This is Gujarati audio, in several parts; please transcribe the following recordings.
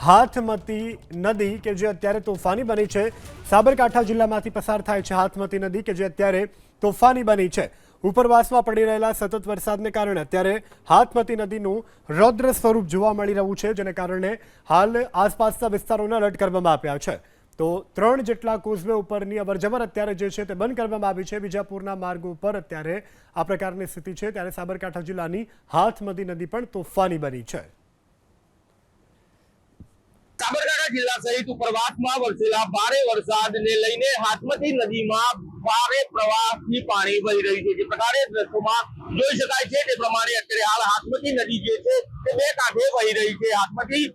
હાથમતી નદી કે જે અત્યારે તોફાની બની છે। સાબરકાંઠા જિલ્લામાંથી પસાર થાય છે હાથમતી નદી કે જે અત્યારે તોફાની બની છે। ઉપરવાસમાં પડી રહેલા સતત વરસાદને કારણે અત્યારે હાથમતી નદીનું રૌદ્ર સ્વરૂપ જોવા મળી રહ્યું છે, જેને કારણે હાલ આસપાસના વિસ્તારોને એલર્ટ કરવામાં આવ્યા છે। તો 3 જેટલા કોઝવે ઉપરની અવરજવર અત્યારે જે છે તે બંધ કરવામાં આવી છે। બીજાપુરના માર્ગો ઉપર અત્યારે આ પ્રકારની સ્થિતિ છે, ત્યારે સાબરકાંઠા જિલ્લાની હાથમતી નદી પણ તોફાની બની છે। સાબરકાંઠા જિલ્લા સહિત ઉપરવાસમાં વરસેલા ભારે વરસાદને લઈને હાથમતી નદીમાં ભારે પ્રવાહથી પાણી વહી રહ્યું છે। જે પ્રકારે દ્રશ્યોમાં જોઈ શકાય છે તે પ્રમાણે અત્યારે હાલ હાથમતી નદી જે છે તે બે કાંઠે વહી રહી છે। હાથમતી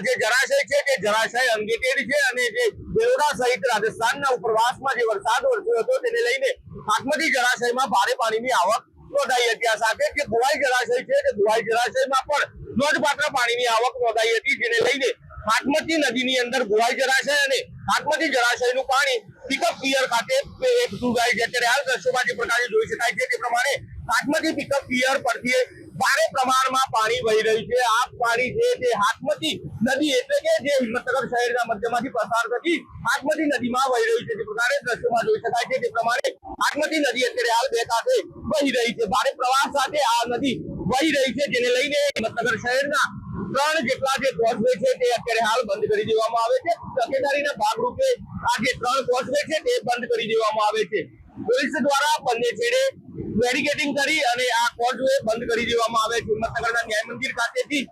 જે જળાશય છે તે જળાશય અનગેટેડ છે અને જે બેરોડા સહિત રાજસ્થાનના ઉપરવાસમાં જે વરસાદ વરસ્યો હતો તેને લઈને હાથમતી જળાશયમાં ભારે પાણીની આવક નોંધાઈ હતી। આ સાથે જે ભુવાઈ જળાશય છે તે ભુવાઈ જળાશયમાં પણ નોંધપાત્ર પાણીની આવક નોંધાઈ હતી, જેને લઈને હાથમતી નદીની અંદર ભુવાઈ જળાશય અને હાથમતી જળાશયનું પાણી પિકઅપ પિયર ખાતે એકઠું થાય છે। ત્યારે હાલ દ્રશ્યોમાં જે પ્રકારે જોઈ શકાય છે તે પ્રમાણે હાથમતી પિકઅપ પિયર પરથી ભારે પ્રમાણમાં પાણી વહી રહ્યું છે। આ પાણી છે તે હાથમતી નદી એટલે કે જે હિંમતનગર શહેરના મધ્યમાંથી પસાર થતી હાથમતી નદીમાં વહી રહ્યું છે। જે પ્રકારે દ્રશ્યોમાં જોઈ શકાય છે તે પ્રમાણે હાથમતી નદી અત્યારે હાલ બે કાંઠે વહી રહી છે। ભારે પ્રવાહ સાથે આ નદી વહી રહી છે, જેને લઈને હિંમતનગર શહેરના 3 જેટલા જે કોઝવે છે તે અત્યારે હાલ બંધ કરી દેવામાં આવે છે। તકેદારીના ભાગરૂપે આ જે 3 કોઝવે છે તે બંધ કરી દેવામાં આવે છે। પોલીસ દ્વારા બંને છેડે બેરિકેડિંગ કરી અને આ કોઝવે બંધ કરી દેવામાં આવે છે। હિંમતનગરના ન્યાય મંદિર ખાતેથી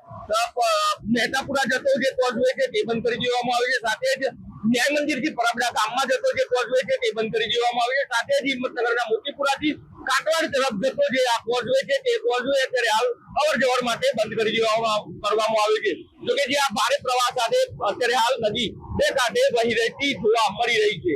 મહેતાપુરા જતો જે કોઝવે છે તે બંધ કરી દેવામાં આવે છે। સાથે જ ન્યાય મંદિરથી પરબડા ગામમાં જતો જે કોઝવે છે તે બંધ કરી દેવામાં આવે છે। સાથે જ હિંમતનગરના મોતીપુરાથી કાટવાડ તરફ જતો જે આ કોઝવે છે તે કોઝવે અત્યારે હાલ અવર જવર માટે બંધ કરી કરવામાં આવ્યું છે। જોકે જે આ ભારે પ્રવાહ સાથે અત્યારે હાલ નદી બે કાંઠે વહી રહેતી જોવા મળી રહી છે।